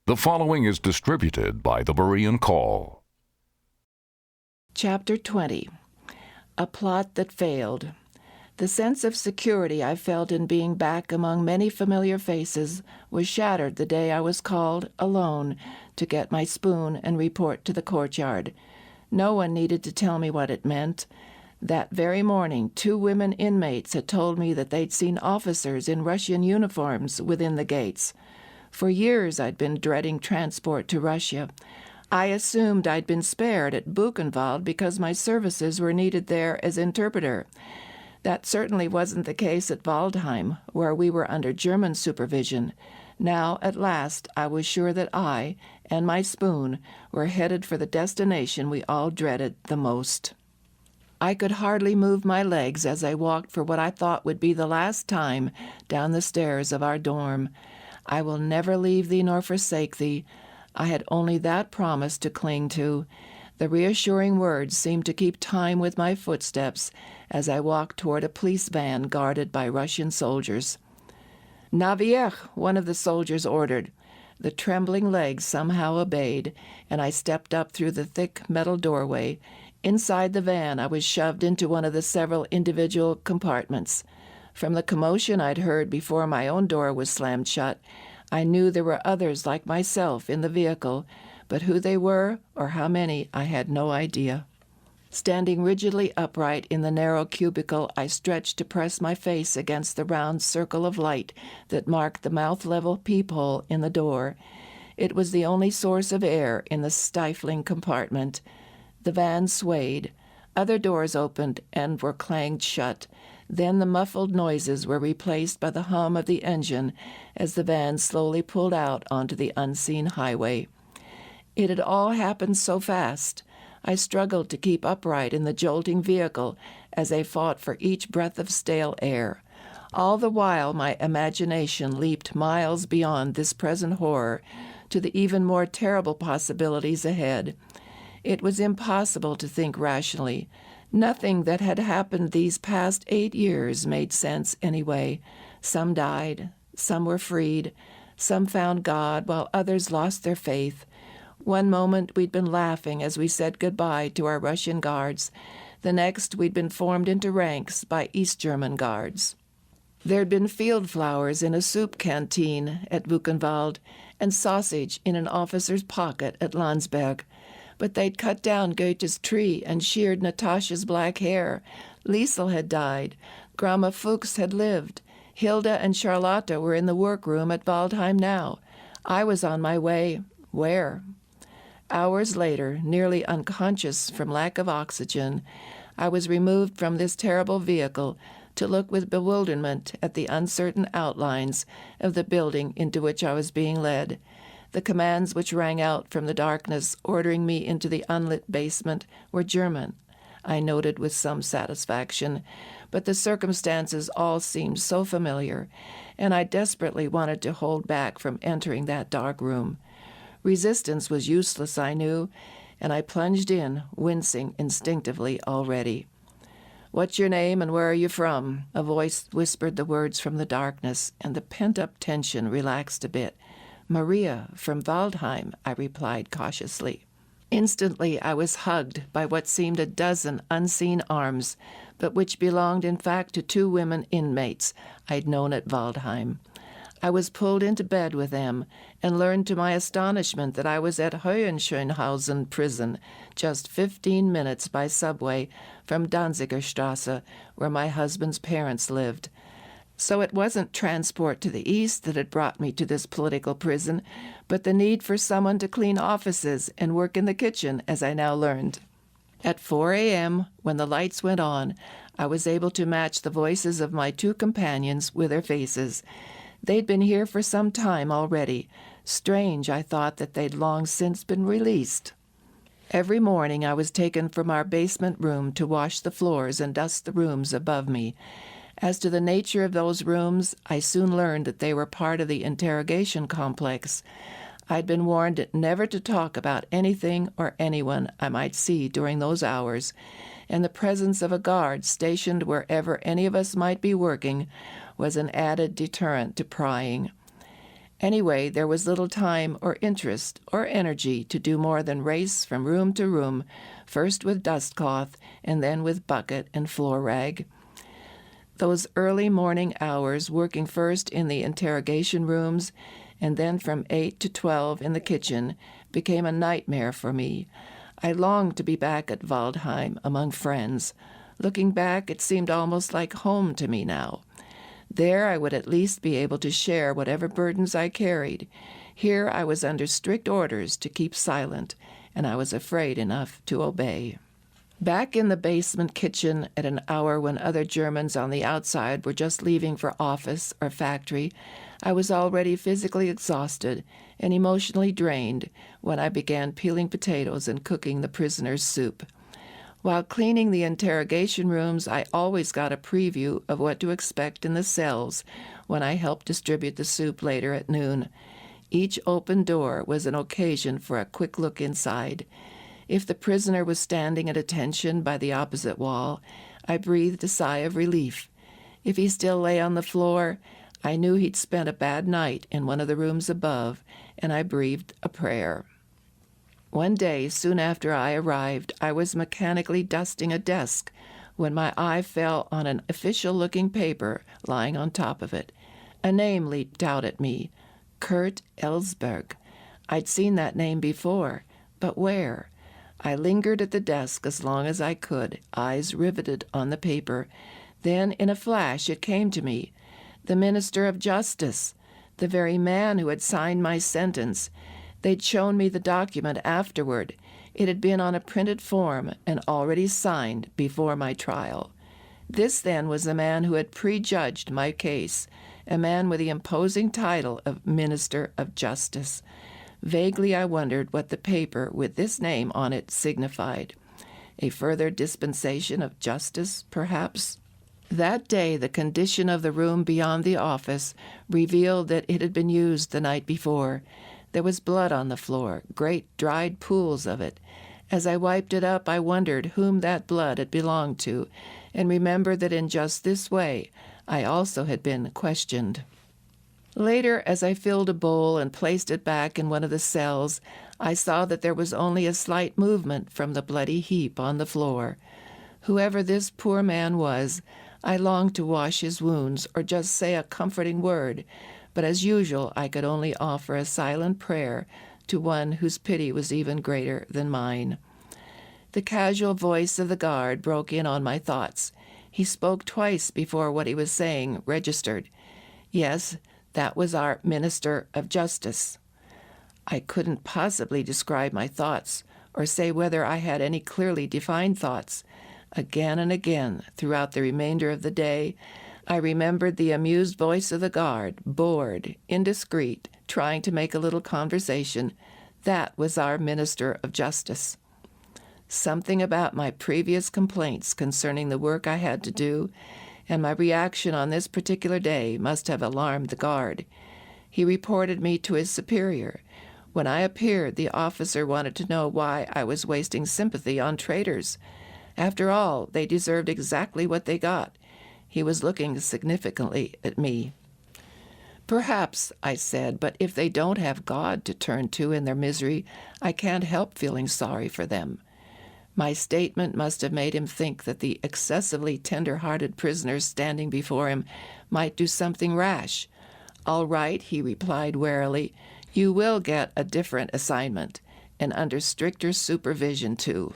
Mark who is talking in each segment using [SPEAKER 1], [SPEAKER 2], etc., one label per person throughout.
[SPEAKER 1] The following is distributed by the Berean Call.
[SPEAKER 2] Chapter 20. A Plot That Failed. The sense of security I felt in being back among many familiar faces was shattered the day I was called, alone, to get my spoon and report to the courtyard. No one needed to tell me what it meant. That very morning, 2 women inmates had told me that they'd seen officers in Russian uniforms within the gates. For years I'd been dreading transport to Russia. I assumed I'd been spared at Buchenwald because my services were needed there as interpreter. That certainly wasn't the case at Waldeheim, where we were under German supervision. Now, at last, I was sure that I and my spoon were headed for the destination we all dreaded the most. I could hardly move my legs as I walked for what I thought would be the last time down the stairs of our dorm. I will never leave thee nor forsake thee. I had only that promise to cling to. The reassuring words seemed to keep time with my footsteps as I walked toward a police van guarded by Russian soldiers. "Navier," one of the soldiers ordered. The trembling legs somehow obeyed, and I stepped up through the thick metal doorway. Inside the van, I was shoved into one of the several individual compartments. From the commotion I'd heard before my own door was slammed shut, I knew there were others like myself in the vehicle, but who they were or how many I had no idea. Standing rigidly upright in the narrow cubicle, I stretched to press my face against the round circle of light that marked the mouth-level peephole in the door. It was the only source of air in the stifling compartment. The van swayed. Other doors opened and were clanged shut. Then the muffled noises were replaced by the hum of the engine as the van slowly pulled out onto the unseen highway. It had all happened so fast. I struggled to keep upright in the jolting vehicle as I fought for each breath of stale air. All the while my imagination leaped miles beyond this present horror to the even more terrible possibilities ahead. It was impossible to think rationally. Nothing that had happened these past 8 years made sense anyway. Some died, some were freed, some found God while others lost their faith. One moment we'd been laughing as we said goodbye to our Russian guards. The next we'd been formed into ranks by East German guards. There'd been field flowers in a soup canteen at Buchenwald and sausage in an officer's pocket at Landsberg. But they'd cut down Goethe's tree and sheared Natasha's black hair. Liesel had died. Grandma Fuchs had lived. Hilda and Charlotta were in the workroom at Waldeheim now. I was on my way. Where? Hours later, nearly unconscious from lack of oxygen, I was removed from this terrible vehicle to look with bewilderment at the uncertain outlines of the building into which I was being led. The commands which rang out from the darkness, ordering me into the unlit basement, were German, I noted with some satisfaction, but the circumstances all seemed so familiar, and I desperately wanted to hold back from entering that dark room. Resistance was useless, I knew, and I plunged in, wincing instinctively already. "What's your name and where are you from?" A voice whispered the words from the darkness, and the pent-up tension relaxed a bit. "Maria, from Waldeheim," I replied cautiously. Instantly I was hugged by what seemed a dozen unseen arms, but which belonged in fact to 2 women inmates I'd known at Waldeheim. I was pulled into bed with them and learned to my astonishment that I was at Hohenschönhausen prison, just 15 minutes by subway from Danzigerstrasse, where my husband's parents lived. So it wasn't transport to the east that had brought me to this political prison, but the need for someone to clean offices and work in the kitchen, as I now learned. At 4 a.m., when the lights went on, I was able to match the voices of my 2 companions with their faces. They'd been here for some time already. Strange, I thought, that they'd long since been released. Every morning I was taken from our basement room to wash the floors and dust the rooms above me. As to the nature of those rooms, I soon learned that they were part of the interrogation complex. I'd been warned never to talk about anything or anyone I might see during those hours, and the presence of a guard stationed wherever any of us might be working was an added deterrent to prying. Anyway, there was little time or interest or energy to do more than race from room to room, first with dustcloth and then with bucket and floor rag. Those early morning hours, working first in the interrogation rooms and then from 8 to 12 in the kitchen, became a nightmare for me. I longed to be back at Waldeheim among friends. Looking back, it seemed almost like home to me now. There I would at least be able to share whatever burdens I carried. Here I was under strict orders to keep silent, and I was afraid enough to obey. Back in the basement kitchen at an hour when other Germans on the outside were just leaving for office or factory, I was already physically exhausted and emotionally drained when I began peeling potatoes and cooking the prisoners' soup. While cleaning the interrogation rooms, I always got a preview of what to expect in the cells when I helped distribute the soup later at noon. Each open door was an occasion for a quick look inside. If the prisoner was standing at attention by the opposite wall, I breathed a sigh of relief. If he still lay on the floor, I knew he'd spent a bad night in one of the rooms above, and I breathed a prayer. One day, soon after I arrived, I was mechanically dusting a desk when my eye fell on an official-looking paper lying on top of it. A name leaped out at me, Kurt Ellsberg. I'd seen that name before, but where? I lingered at the desk as long as I could, eyes riveted on the paper. Then, in a flash, it came to me. The Minister of Justice, the very man who had signed my sentence. They'd shown me the document afterward. It had been on a printed form and already signed before my trial. This, then, was the man who had prejudged my case, a man with the imposing title of Minister of Justice. Vaguely I wondered what the paper with this name on it signified. A further dispensation of justice, perhaps? That day, the condition of the room beyond the office revealed that it had been used the night before. There was blood on the floor, great dried pools of it. As I wiped it up, I wondered whom that blood had belonged to, and remembered that in just this way I also had been questioned. Later, as I filled a bowl and placed it back in one of the cells, I saw that there was only a slight movement from the bloody heap on the floor. Whoever this poor man was, I longed to wash his wounds or just say a comforting word, but as usual I could only offer a silent prayer to one whose pity was even greater than mine. The casual voice of the guard broke in on my thoughts. He spoke twice before what he was saying registered. Yes, that was our Minister of Justice. I couldn't possibly describe my thoughts or say whether I had any clearly defined thoughts. Again and again, throughout the remainder of the day, I remembered the amused voice of the guard, bored, indiscreet, trying to make a little conversation. That was our Minister of Justice. Something about my previous complaints concerning the work I had to do and my reaction on this particular day must have alarmed the guard. He reported me to his superior. When I appeared, the officer wanted to know why I was wasting sympathy on traitors. After all, they deserved exactly what they got. He was looking significantly at me. Perhaps, I said, but if they don't have God to turn to in their misery, I can't help feeling sorry for them. My statement must have made him think that the excessively tender-hearted prisoner standing before him might do something rash. All right, he replied warily, you will get a different assignment, and under stricter supervision, too.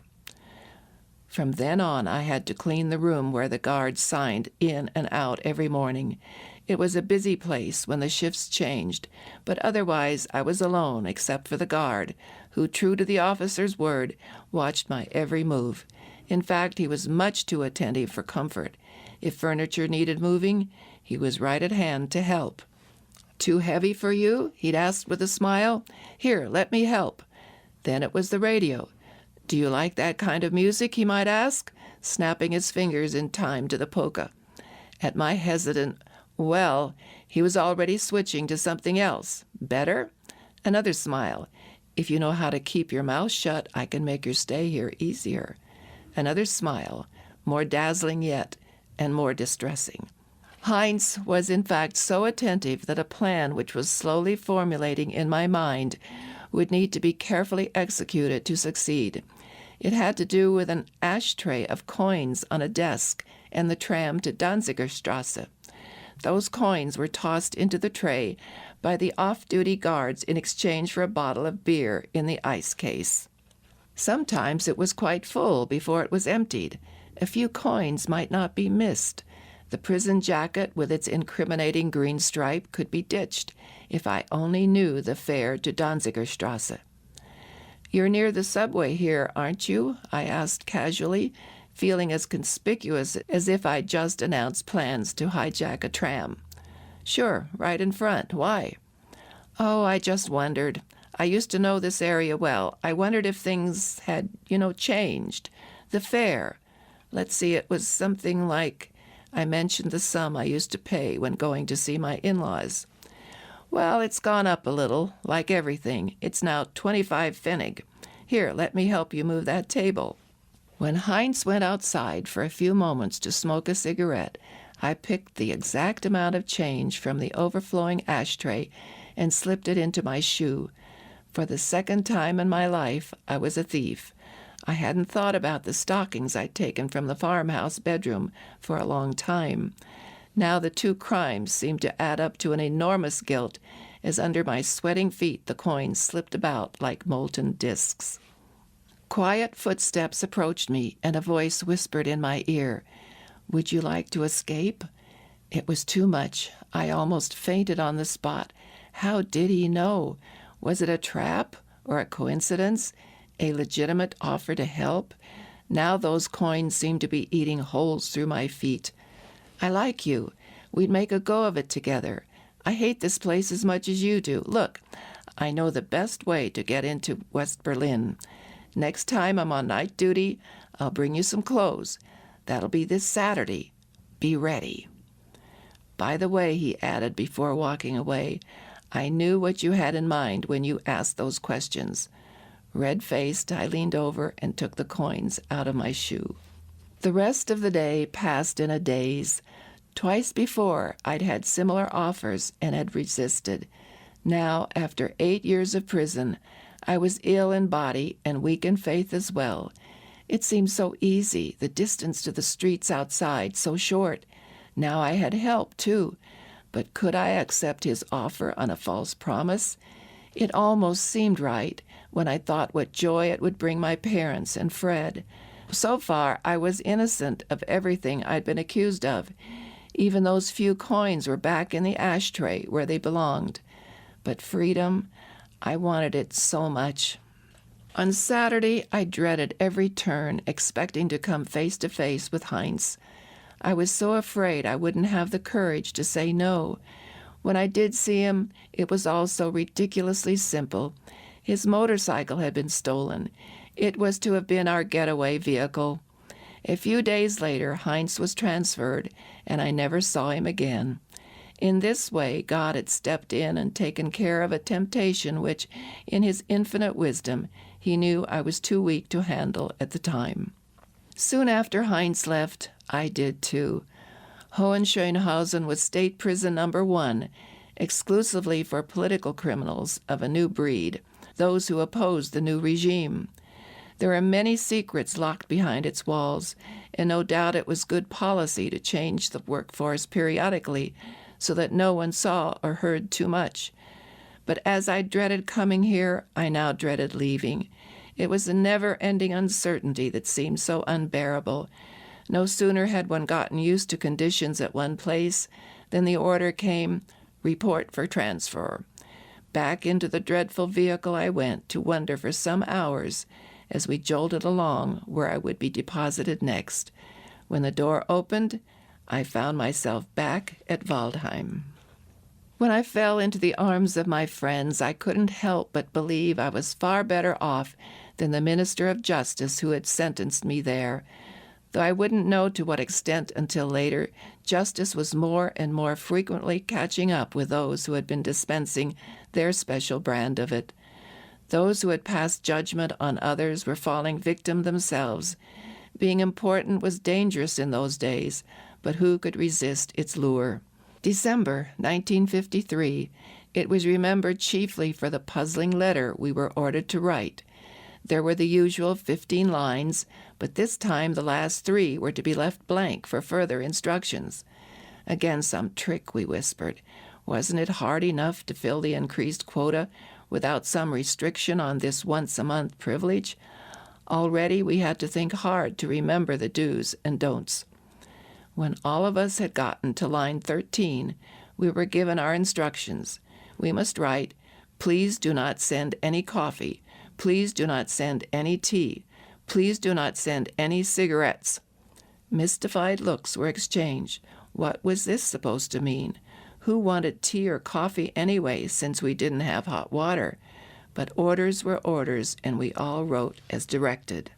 [SPEAKER 2] From then on, I had to clean the room where the guards signed in and out every morning. It was a busy place when the shifts changed, but otherwise I was alone except for the guard, who, true to the officer's word, watched my every move. In fact, he was much too attentive for comfort. If furniture needed moving, he was right at hand to help. Too heavy for you? He'd asked with a smile. Here, let me help. Then it was the radio. Do you like that kind of music, he might ask, snapping his fingers in time to the polka. At my hesitant, well, he was already switching to something else. Better? Another smile. If you know how to keep your mouth shut, I can make your stay here easier. Another smile, more dazzling yet, and more distressing. Heinz was in fact so attentive that a plan which was slowly formulating in my mind would need to be carefully executed to succeed. It had to do with an ashtray of coins on a desk and the tram to Danzigerstrasse. Those coins were tossed into the tray by the off-duty guards in exchange for a bottle of beer in the ice case. Sometimes it was quite full before it was emptied. A few coins might not be missed. The prison jacket with its incriminating green stripe could be ditched if I only knew the fare to Danzigerstrasse. "You're near the subway here, aren't you?" I asked casually, feeling as conspicuous as if I'd just announced plans to hijack a tram. "Sure, right in front. Why?" "Oh, I just wondered. I used to know this area well. I wondered if things had, changed. The fare. Let's see, it was something like..." I mentioned the sum I used to pay when going to see my in-laws. "Well, it's gone up a little, like everything. It's now 25 Pfennig. Here, let me help you move that table." When Heinz went outside for a few moments to smoke a cigarette, I picked the exact amount of change from the overflowing ashtray and slipped it into my shoe. For the second time in my life, I was a thief. I hadn't thought about the stockings I'd taken from the farmhouse bedroom for a long time. Now the two crimes seemed to add up to an enormous guilt, as under my sweating feet the coins slipped about like molten discs. Quiet footsteps approached me, and a voice whispered in my ear, "Would you like to escape?" It was too much. I almost fainted on the spot. How did he know? Was it a trap or a coincidence? A legitimate offer to help? Now those coins seemed to be eating holes through my feet. "I like you. We'd make a go of it together. I hate this place as much as you do. Look, I know the best way to get into West Berlin. Next time I'm on night duty, I'll bring you some clothes. That'll be this Saturday. Be ready." "By the way," he added before walking away, "I knew what you had in mind when you asked those questions." Red-faced, I leaned over and took the coins out of my shoe. The rest of the day passed in a daze. Twice before, I'd had similar offers and had resisted. Now, after 8 years of prison, I was ill in body and weak in faith as well. It seemed so easy, the distance to the streets outside so short. Now I had help, too. But could I accept his offer on a false promise? It almost seemed right when I thought what joy it would bring my parents and Fred. So far, I was innocent of everything I'd been accused of. Even those few coins were back in the ashtray where they belonged. But freedom, I wanted it so much. On Saturday, I dreaded every turn, expecting to come face to face with Heinz. I was so afraid I wouldn't have the courage to say no. When I did see him, it was all so ridiculously simple. His motorcycle had been stolen. It was to have been our getaway vehicle. A few days later, Heinz was transferred, and I never saw him again. In this way, God had stepped in and taken care of a temptation which, in his infinite wisdom, he knew I was too weak to handle at the time. Soon after Heinz left, I did too. Hohenschönhausen was State Prison Number 1, exclusively for political criminals of a new breed, those who opposed the new regime. There are many secrets locked behind its walls, and no doubt it was good policy to change the workforce periodically so that no one saw or heard too much. But as I dreaded coming here, I now dreaded leaving. It was a never-ending uncertainty that seemed so unbearable. No sooner had one gotten used to conditions at one place than the order came, "Report for transfer." Back into the dreadful vehicle I went to wonder for some hours as we jolted along where I would be deposited next. When the door opened, I found myself back at Waldeheim. When I fell into the arms of my friends, I couldn't help but believe I was far better off than the Minister of Justice who had sentenced me there. Though I wouldn't know to what extent until later, justice was more and more frequently catching up with those who had been dispensing their special brand of it. Those who had passed judgment on others were falling victim themselves. Being important was dangerous in those days, but who could resist its lure? December 1953. It was remembered chiefly for the puzzling letter we were ordered to write. There were the usual 15 lines, but this time the last 3 were to be left blank for further instructions. Again some trick, we whispered. Wasn't it hard enough to fill the increased quota without some restriction on this once-a-month privilege? Already we had to think hard to remember the do's and don'ts. When all of us had gotten to line 13, we were given our instructions. We must write, "Please do not send any coffee. Please do not send any tea. Please do not send any cigarettes." Mystified looks were exchanged. What was this supposed to mean? Who wanted tea or coffee anyway, since we didn't have hot water? But orders were orders, and we all wrote as directed.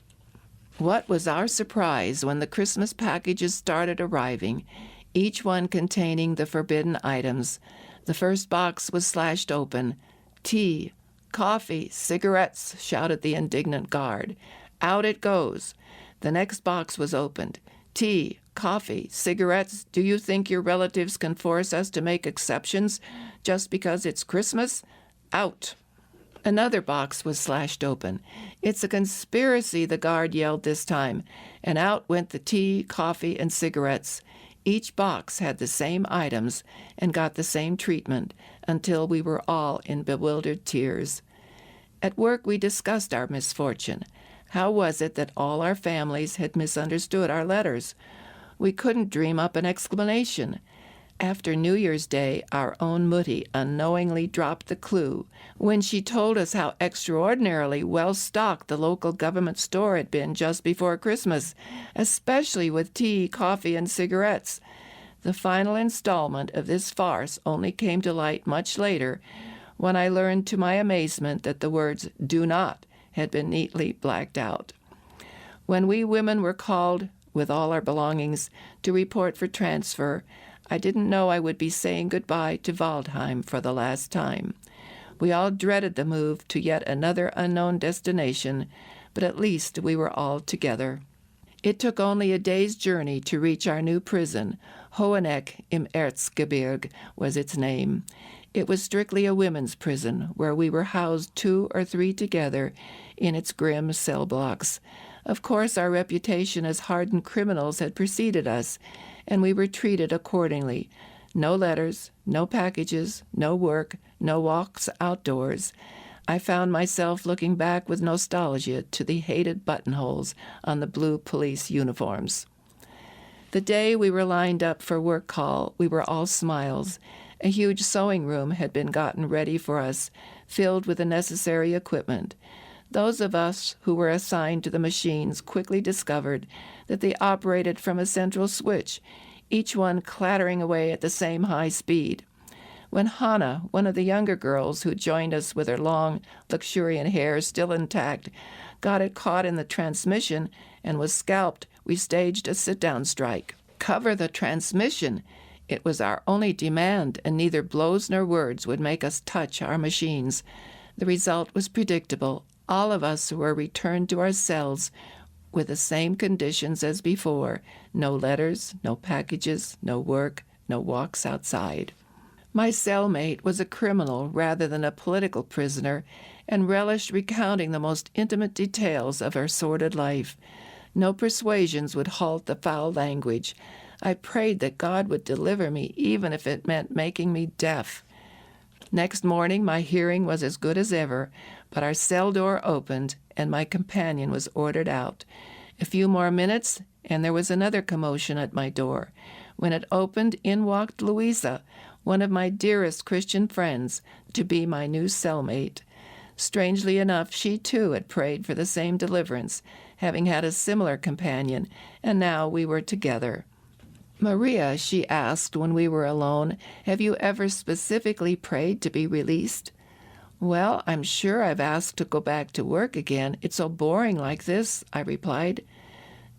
[SPEAKER 2] What was our surprise when the Christmas packages started arriving, each one containing the forbidden items. The first box was slashed open. "Tea, coffee, cigarettes," shouted the indignant guard. "Out it goes." The next box was opened. "Tea, coffee, cigarettes. Do you think your relatives can force us to make exceptions just because it's Christmas? Out." Another box was slashed open. "It's a conspiracy," the guard yelled this time, and out went the tea, coffee, and cigarettes. Each box had the same items and got the same treatment until we were all in bewildered tears. At work we discussed our misfortune. How was it that all our families had misunderstood our letters? We couldn't dream up an explanation. After New Year's Day, our own Mutti unknowingly dropped the clue when she told us how extraordinarily well-stocked the local government store had been just before Christmas, especially with tea, coffee, and cigarettes. The final installment of this farce only came to light much later, when I learned to my amazement that the words "do not" had been neatly blacked out. When we women were called, with all our belongings, to report for transfer, I didn't know I would be saying goodbye to Waldeheim for the last time. We all dreaded the move to yet another unknown destination, but at least we were all together. It took only a day's journey to reach our new prison. Hoheneck im Erzgebirge was its name. It was strictly a women's prison, where we were housed 2 or 3 together in its grim cell blocks. Of course, our reputation as hardened criminals had preceded us, and we were treated accordingly. No letters, no packages, no work, no walks outdoors. I found myself looking back with nostalgia to the hated buttonholes on the blue police uniforms. The day we were lined up for work call, we were all smiles. A huge sewing room had been gotten ready for us, filled with the necessary equipment. Those of us who were assigned to the machines quickly discovered that they operated from a central switch, each one clattering away at the same high speed. When Hannah, one of the younger girls who joined us with her long, luxuriant hair still intact, got it caught in the transmission and was scalped, we staged a sit-down strike. Cover the transmission! It was our only demand, and neither blows nor words would make us touch our machines. The result was predictable. All of us were returned to our cells with the same conditions as before: no letters, no packages, no work, no walks outside. My cellmate was a criminal rather than a political prisoner, and relished recounting the most intimate details of her sordid life. No persuasions would halt the foul language. I prayed that God would deliver me, even if it meant making me deaf. Next morning my hearing was as good as ever, but our cell door opened, and my companion was ordered out. A few more minutes, and there was another commotion at my door. When it opened, in walked Louisa, one of my dearest Christian friends, to be my new cellmate. Strangely enough, she too had prayed for the same deliverance, having had a similar companion, and now we were together. "Maria," she asked when we were alone, "have you ever specifically prayed to be released?" "Well, I'm sure I've asked to go back to work again. It's so boring like this," I replied.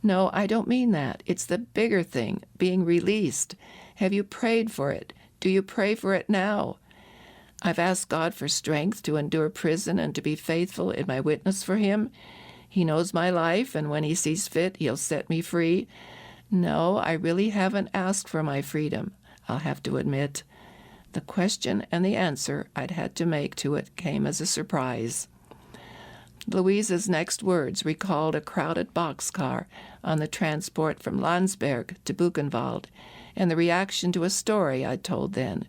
[SPEAKER 2] "No, I don't mean that. It's the bigger thing, being released. Have you prayed for it? Do you pray for it now?" "I've asked God for strength to endure prison and to be faithful in my witness for him. He knows my life, and when he sees fit, he'll set me free. No, I really haven't asked for my freedom, I'll have to admit. The question and the answer I'd had to make to it came as a surprise. Louisa's next words recalled a crowded boxcar on the transport from Landsberg to Buchenwald, and the reaction to a story I'd told then.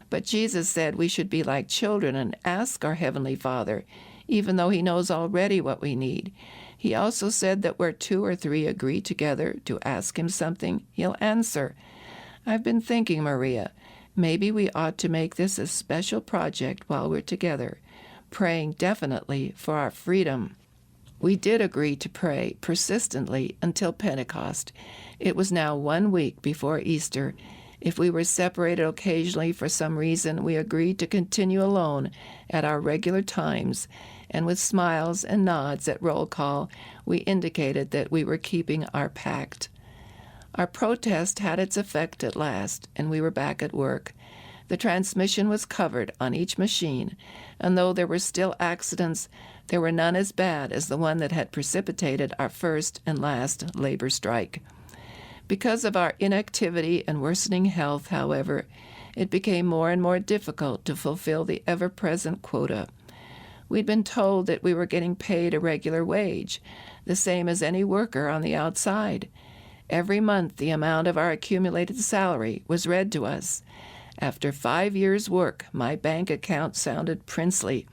[SPEAKER 2] But Jesus said we should be like children and ask our Heavenly Father, even though He knows already what we need. He also said that where 2 or 3 agree together to ask Him something, He'll answer. I've been thinking, Maria, maybe we ought to make this a special project while we're together, praying definitely for our freedom. We did agree to pray persistently until Pentecost. It was now 1 week before Easter. If we were separated occasionally for some reason, we agreed to continue alone at our regular times, and with smiles and nods at roll call, we indicated that we were keeping our pact. Our protest had its effect at last, and we were back at work. The transmission was covered on each machine, and though there were still accidents, there were none as bad as the one that had precipitated our first and last labor strike. Because of our inactivity and worsening health, however, it became more and more difficult to fulfill the ever-present quota. We'd been told that we were getting paid a regular wage, the same as any worker on the outside. Every month the amount of our accumulated salary was read to us. After 5 years' work, my bank account sounded princely.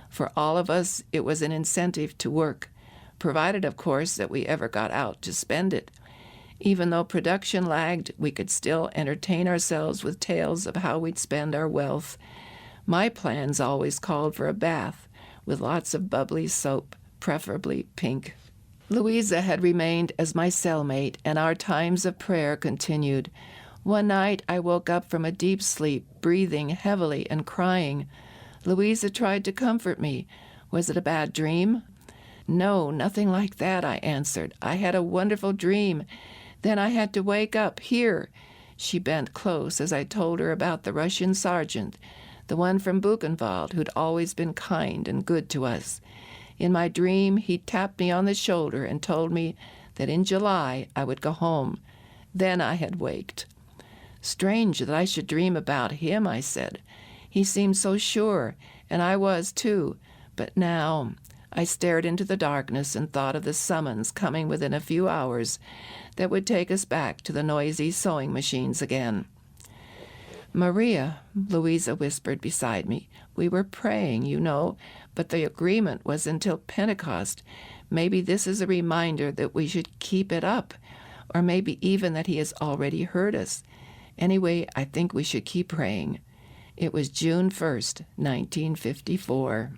[SPEAKER 2] For all of us, it was an incentive to work, provided, of course, that we ever got out to spend it. Even though production lagged, we could still entertain ourselves with tales of how we'd spend our wealth. My plans always called for a bath, with lots of bubbly soap, preferably pink. Louisa had remained as my cellmate, and our times of prayer continued. One night I woke up from a deep sleep, breathing heavily and crying. Louisa tried to comfort me. Was it a bad dream? No, nothing like that, I answered. I had a wonderful dream. Then I had to wake up here. She bent close as I told her about the Russian sergeant, the one from Buchenwald who'd always been kind and good to us. In my dream, he tapped me on the shoulder and told me that in July I would go home. Then I had waked. Strange that I should dream about him, I said. He seemed so sure, and I was too. But now I stared into the darkness and thought of the summons coming within a few hours that would take us back to the noisy sewing machines again. Maria, Louisa whispered beside me, we were praying, you know, but the agreement was until Pentecost. Maybe this is a reminder that we should keep it up, or maybe even that He has already heard us. Anyway, I think we should keep praying. It was June 1st, 1954.